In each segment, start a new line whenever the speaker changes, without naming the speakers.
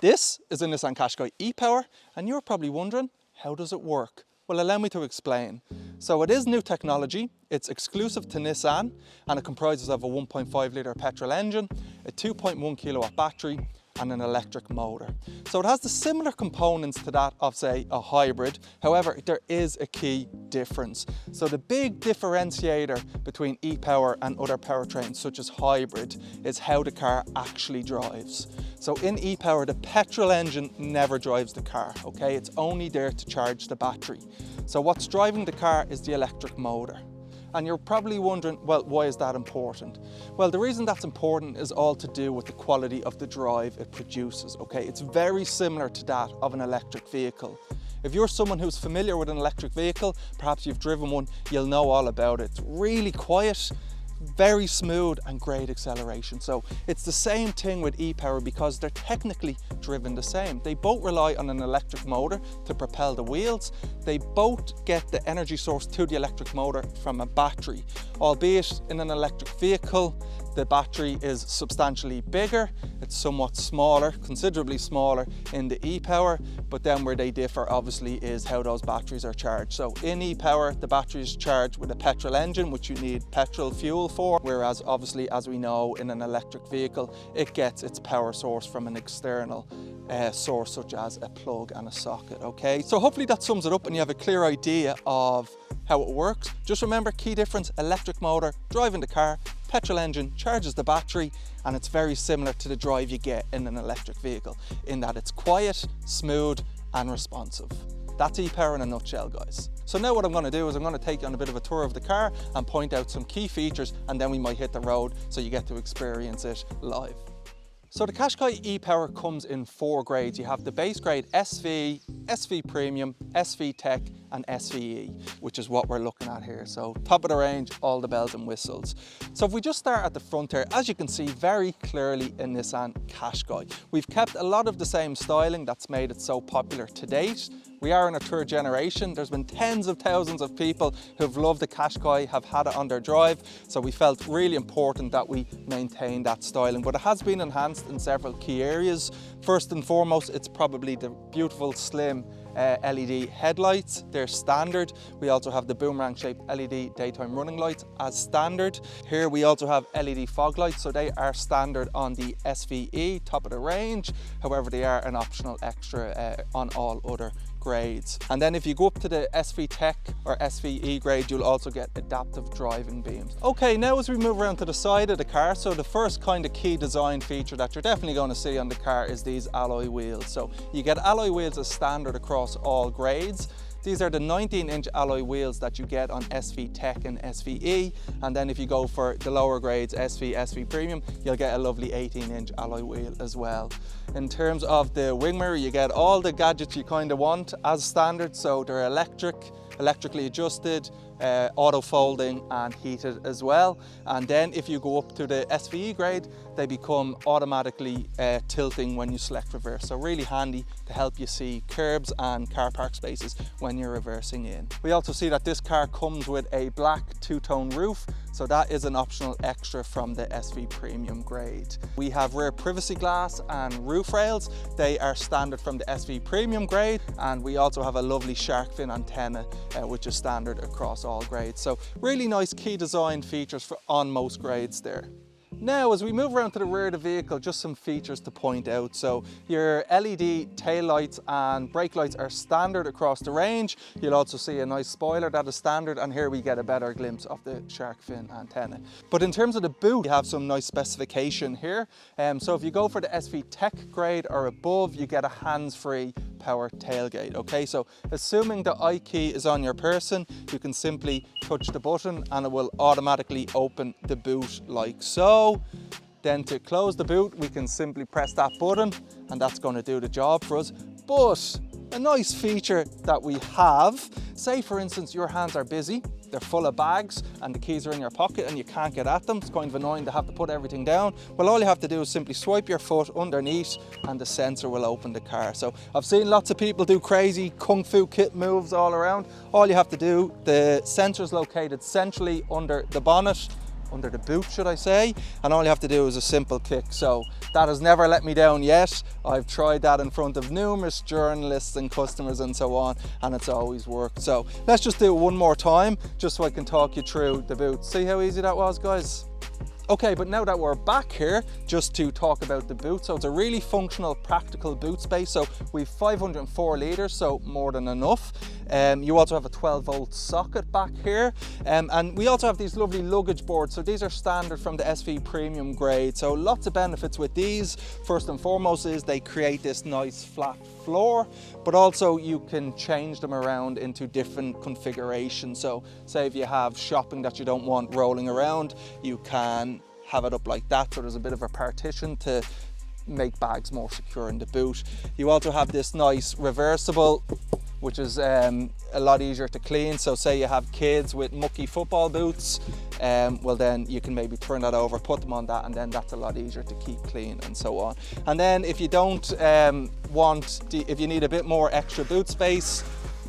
This is a Nissan Qashqai ePower, and you're probably wondering, how does it work? Well, allow me to explain. So it is new technology, it's exclusive to Nissan, and it comprises of a 1.5 litre petrol engine, a 2.1 kilowatt battery, and an electric motor. So it has the similar components to that of, say, a hybrid. However, there is a key difference. So the big differentiator between ePower and other powertrains such as hybrid is how the car actually drives. So in ePower, the petrol engine never drives the car, okay? It's only there to charge the battery. So what's driving the car is the electric motor. And you're probably wondering, well, why is that important? Well, the reason that's important is all to do with the quality of the drive it produces, okay? It's very similar to that of an electric vehicle. If you're someone who's familiar with an electric vehicle, perhaps you've driven one, you'll know all about it. It's really quiet, very smooth and great acceleration. So it's the same thing with ePower because they're technically driven the same. They both rely on an electric motor to propel the wheels. They both get the energy source to the electric motor from a battery, albeit in an electric vehicle, the battery is substantially bigger. It's somewhat smaller, considerably smaller in the ePower, but then where they differ obviously is how those batteries are charged. So in ePower, the battery is charged with a petrol engine, which you need petrol fuel for, whereas obviously, as we know, in an electric vehicle, it gets its power source from an external source such as a plug and a socket, okay? So hopefully that sums it up and you have a clear idea of how it works. Just remember, key difference, electric motor, driving the car, petrol engine charges the battery, and it's very similar to the drive you get in an electric vehicle in that it's quiet, smooth and responsive. That's ePower in a nutshell, guys. So now what I'm going to do is I'm going to take you on a bit of a tour of the car and point out some key features, and then we might hit the road so you get to experience it live. So the Qashqai ePower comes in 4 grades. You have the base grade SV, SV Premium, SV Tech and SVE, which is what we're looking at here. So top of the range, all the bells and whistles. So if we just start at the front here, as you can see very clearly in Nissan Qashqai, we've kept a lot of the same styling that's made it so popular to date. We are in a 3rd generation. There's been tens of thousands of people who've loved the Qashqai, have had it on their drive. So we felt really important that we maintain that styling, but it has been enhanced in several key areas. First and foremost, it's probably the beautiful slim LED headlights. They're standard. We also have the boomerang shaped LED daytime running lights as standard. Here we also have LED fog lights, so they are standard on the SVE, top of the range. However, they are an optional extra on all other grades. And then if you go up to the SV Tech or SVE grade, you'll also get adaptive driving beams. Okay, now as we move around to the side of the car, so the first kind of key design feature that you're definitely going to see on the car is these alloy wheels. So you get alloy wheels as standard across all grades. These are the 19-inch alloy wheels that you get on SV Tech and SVE, and then if you go for the lower grades, SV, SV Premium, you'll get a lovely 18-inch alloy wheel as well. In terms of the wing mirror, you get all the gadgets you kind of want as standard, so they're electrically adjusted, auto folding and heated as well. And then if you go up to the SVE grade, they become automatically tilting when you select reverse. So really handy to help you see curbs and car park spaces when you're reversing in. We also see that this car comes with a black 2-tone roof. So that is an optional extra from the SV Premium grade. We have rear privacy glass and roof rails. They are standard from the SV Premium grade. And we also have a lovely shark fin antenna, which is standard across all grades. So really nice key design features on most grades there. Now, as we move around to the rear of the vehicle, just some features to point out. So your LED tail lights and brake lights are standard across the range. You'll also see a nice spoiler that is standard, and here we get a better glimpse of the shark fin antenna. But in terms of the boot, you have some nice specification here. So if you go for the SV Tech grade or above, you get a hands-free power tailgate. Okay, so assuming the I key is on your person, you can simply touch the button and it will automatically open the boot like so. Then to close the boot, we can simply press that button and that's going to do the job for us. But a nice feature that we have, say for instance your hands are busy, they're full of bags and the keys are in your pocket and you can't get at them. It's kind of annoying to have to put everything down. Well, all you have to do is simply swipe your foot underneath and the sensor will open the car. So I've seen lots of people do crazy kung fu kit moves all around. All you have to do, the sensor is located centrally under the bonnet. under the boot, should I say, and all you have to do is a simple kick. So that has never let me down yet. I've tried that in front of numerous journalists and customers and so on, and it's always worked. So let's just do it one more time, just so I can talk you through the boot. See how easy that was, guys? Okay, but now that we're back here, just to talk about the boot. So it's a really functional, practical boot space. So we've 504 litres, so more than enough. You also have a 12-volt socket back here. And we also have these lovely luggage boards. So these are standard from the SV Premium grade. So lots of benefits with these. First and foremost is they create this nice flat floor, but also you can change them around into different configurations. So say if you have shopping that you don't want rolling around, you can have it up like that, so there's a bit of a partition to make bags more secure in the boot. You also have this nice reversible, which is a lot easier to clean. So say you have kids with mucky football boots, well then you can maybe turn that over, put them on that, and then that's a lot easier to keep clean and so on. And then if you don't if you need a bit more extra boot space,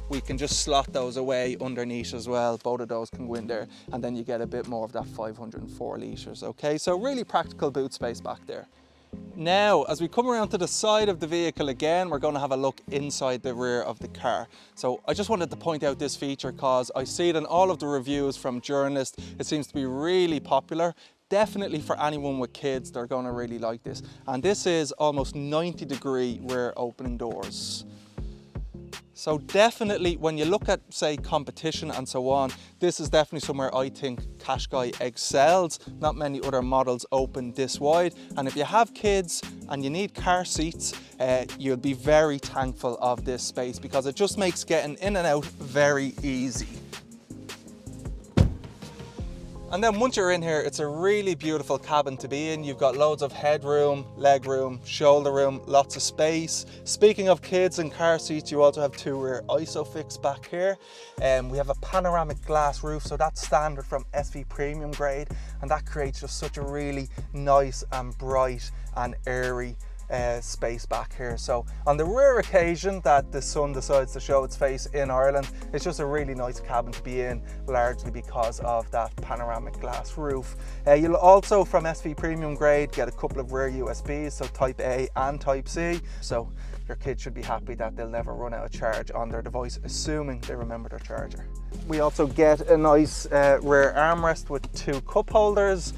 we can just slot those away underneath as well. Both of those can go in there, and then you get a bit more of that 504 litres, okay? So really practical boot space back there. Now, as we come around to the side of the vehicle again, we're going to have a look inside the rear of the car. So I just wanted to point out this feature because I see it in all of the reviews from journalists. It seems to be really popular. Definitely for anyone with kids, they're going to really like this. And this is almost 90-degree rear opening doors. So definitely when you look at, say, competition and so on, this is definitely somewhere I think Qashqai excels. Not many other models open this wide. And if you have kids and you need car seats, you'll be very thankful of this space because it just makes getting in and out very easy. And then once you're in here, it's a really beautiful cabin to be in. You've got loads of headroom, leg room, shoulder room, lots of space. Speaking of kids and car seats, you also have two rear ISOFIX back here. We have a panoramic glass roof, so that's standard from SV Premium grade, and that creates just such a really nice and bright and airy space back here. So on the rare occasion that the sun decides to show its face in Ireland, it's just a really nice cabin to be in, largely because of that panoramic glass roof. You'll also, from SV Premium grade, get a couple of rear USBs, so Type A and Type C. So your kids should be happy that they'll never run out of charge on their device, assuming they remember their charger. We also get a nice rear armrest with two cup holders.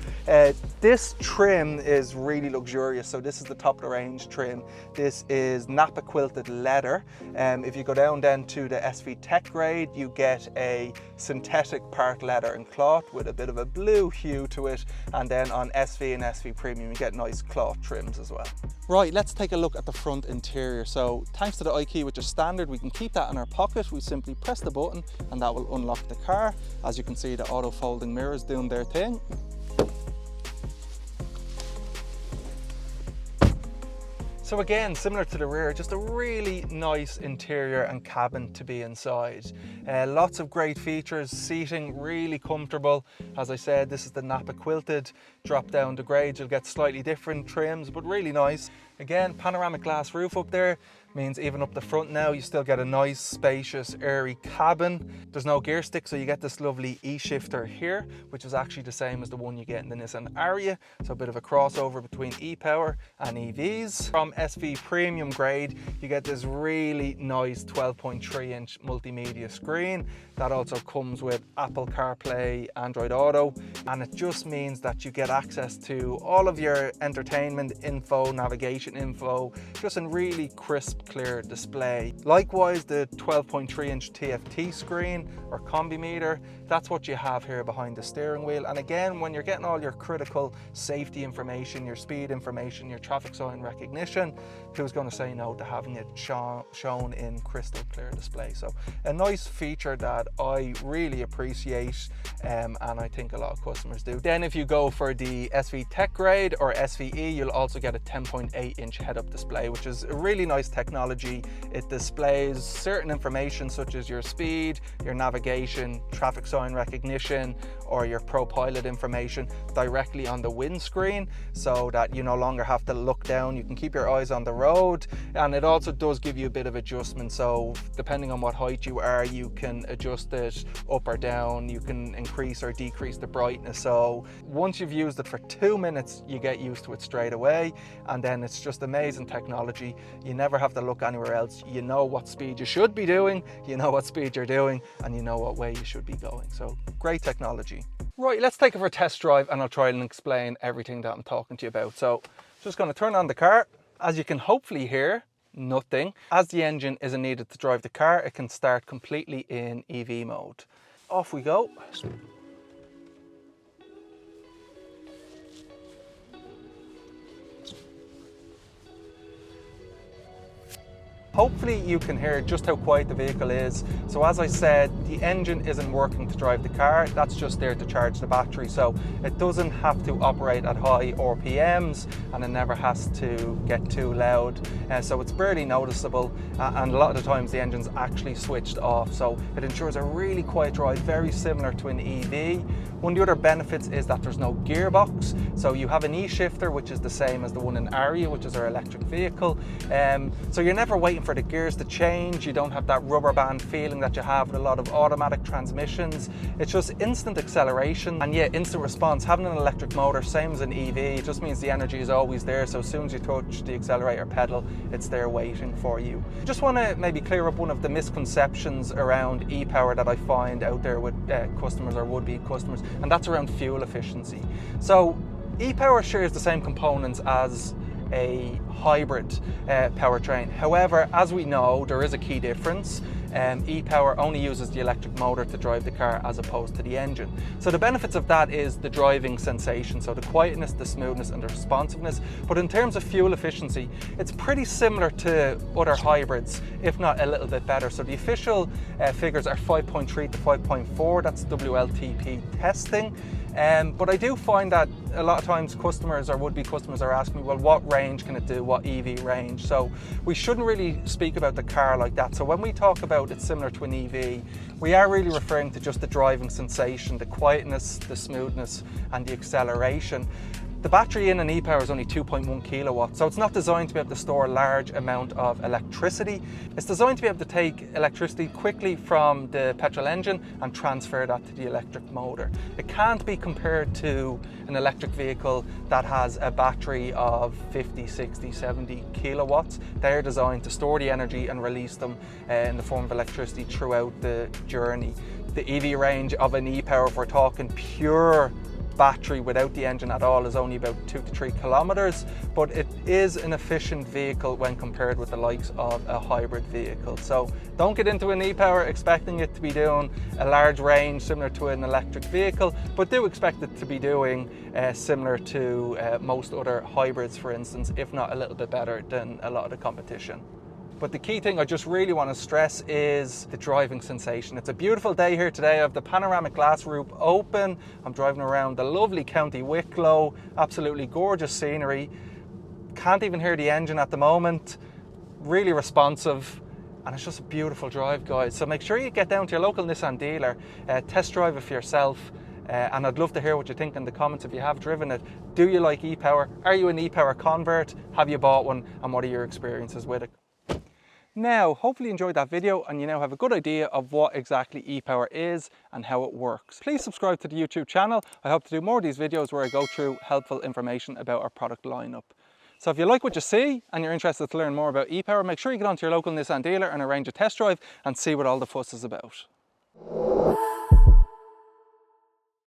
This trim is really luxurious. So this is the top of the range trim. This is Napa quilted leather. If you go down then to the SV Tech grade, you get a synthetic part leather and cloth with a bit of a blue hue to it. And then on SV and SV Premium, you get nice cloth trims as well. Right, let's take a look at the front interior. So thanks to the iKey, which is standard, we can keep that in our pocket. We simply press the button and that will unlock the car. As you can see, the auto folding mirrors doing their thing. So again, similar to the rear, just a really nice interior and cabin to be inside. Lots of great features, seating really comfortable. As I said, this is the Napa quilted. Drop down the grade, you'll get slightly different trims, but really nice. Again, panoramic glass roof up there means even up the front now, you still get a nice, spacious, airy cabin. There's no gear stick, so you get this lovely E-shifter here, which is actually the same as the one you get in the Nissan Ariya. So a bit of a crossover between ePower and EVs. From SV Premium grade, you get this really nice 12.3-inch multimedia screen. That also comes with Apple CarPlay, Android Auto, and it just means that you get access to all of your entertainment info, navigation info, just in really crisp, clear display. Likewise, the 12.3-inch TFT screen or combi meter, that's what you have here behind the steering wheel. And again, when you're getting all your critical safety information, your speed information, your traffic sign recognition, who's going to say no to having it shown in crystal clear display? So a nice feature that I really appreciate, and I think a lot of customers do. Then if you go for the SV Tech grade or SVE, you'll also get a 10.8-inch head-up display, which is a really nice technology. It displays certain information such as your speed, your navigation, traffic sign recognition, or your ProPilot information directly on the windscreen, so that you no longer have to look down. You can keep your eyes on the road, and it also does give you a bit of adjustment. So depending on what height you are, you can adjust it up or down. You can increase or decrease the brightness. So once you've used it for 2 minutes, you get used to it straight away, and then it's just amazing technology. You never have to look anywhere else. You know what speed you should be doing, you know what speed you're doing, and you know what way you should be going. So great technology. Right, let's take it for a test drive and I'll try and explain everything that I'm talking to you about. So just going to turn on the car. As you can hopefully hear, nothing. As the engine isn't needed to drive the car, it can start completely in EV mode. Off we go. Hopefully you can hear just how quiet the vehicle is. So as I said, the engine isn't working to drive the car, that's just there to charge the battery. So it doesn't have to operate at high RPMs, and it never has to get too loud. So it's barely noticeable, and a lot of the times the engine's actually switched off. So it ensures a really quiet drive, very similar to an EV. One of the other benefits is that there's no gearbox. So you have an E-shifter, which is the same as the one in Aria, which is our electric vehicle. So you're never waiting for the gears to change. You don't have that rubber band feeling that you have with a lot of automatic transmissions. It's just instant acceleration and yeah, instant response. Having an electric motor, same as an EV, it just means the energy is always there. So as soon as you touch the accelerator pedal, it's there waiting for you. Just want to maybe clear up one of the misconceptions around ePower that I find out there with customers or would-be customers, and that's around fuel efficiency. So ePower shares the same components as a hybrid powertrain. However, as we know, there is a key difference. ePower only uses the electric motor to drive the car as opposed to the engine. So the benefits of that is the driving sensation, so the quietness, the smoothness and the responsiveness. But in terms of fuel efficiency, it's pretty similar to other hybrids, if not a little bit better. So the official figures are 5.3 to 5.4, that's WLTP testing. But I do find that a lot of times customers or would-be customers are asking me, well, what range can it do, what EV range? So we shouldn't really speak about the car like that. So when we talk about it's similar to an EV, we are really referring to just the driving sensation, the quietness, the smoothness and the acceleration. The battery in an ePower is only 2.1 kilowatts, so it's not designed to be able to store a large amount of electricity. It's designed to be able to take electricity quickly from the petrol engine and transfer that to the electric motor. It can't be compared to an electric vehicle that has a battery of 50, 60, 70 kilowatts. They're designed to store the energy and release them in the form of electricity throughout the journey. The EV range of an ePower, if we're talking pure battery without the engine at all, is only about 2 to 3 kilometers, but it is an efficient vehicle when compared with the likes of a hybrid vehicle. So don't get into an ePower expecting it to be doing a large range similar to an electric vehicle, but do expect it to be doing similar to most other hybrids, for instance, if not a little bit better than a lot of the competition. But the key thing I just really want to stress is the driving sensation. It's a beautiful day here today. I have the panoramic glass roof open. I'm driving around the lovely County Wicklow, absolutely gorgeous scenery. Can't even hear the engine at the moment. Really responsive, and it's just a beautiful drive, guys. So make sure you get down to your local Nissan dealer, test drive it for yourself. And I'd love to hear what you think in the comments if you have driven it. Do you like ePower? Are you an ePower convert? Have you bought one? And what are your experiences with it? Now, hopefully you enjoyed that video and you now have a good idea of what exactly ePower is and how it works. Please subscribe to the YouTube channel. I hope to do more of these videos where I go through helpful information about our product lineup. So if you like what you see and you're interested to learn more about ePower, make sure you get onto your local Nissan dealer and arrange a test drive and see what all the fuss is about.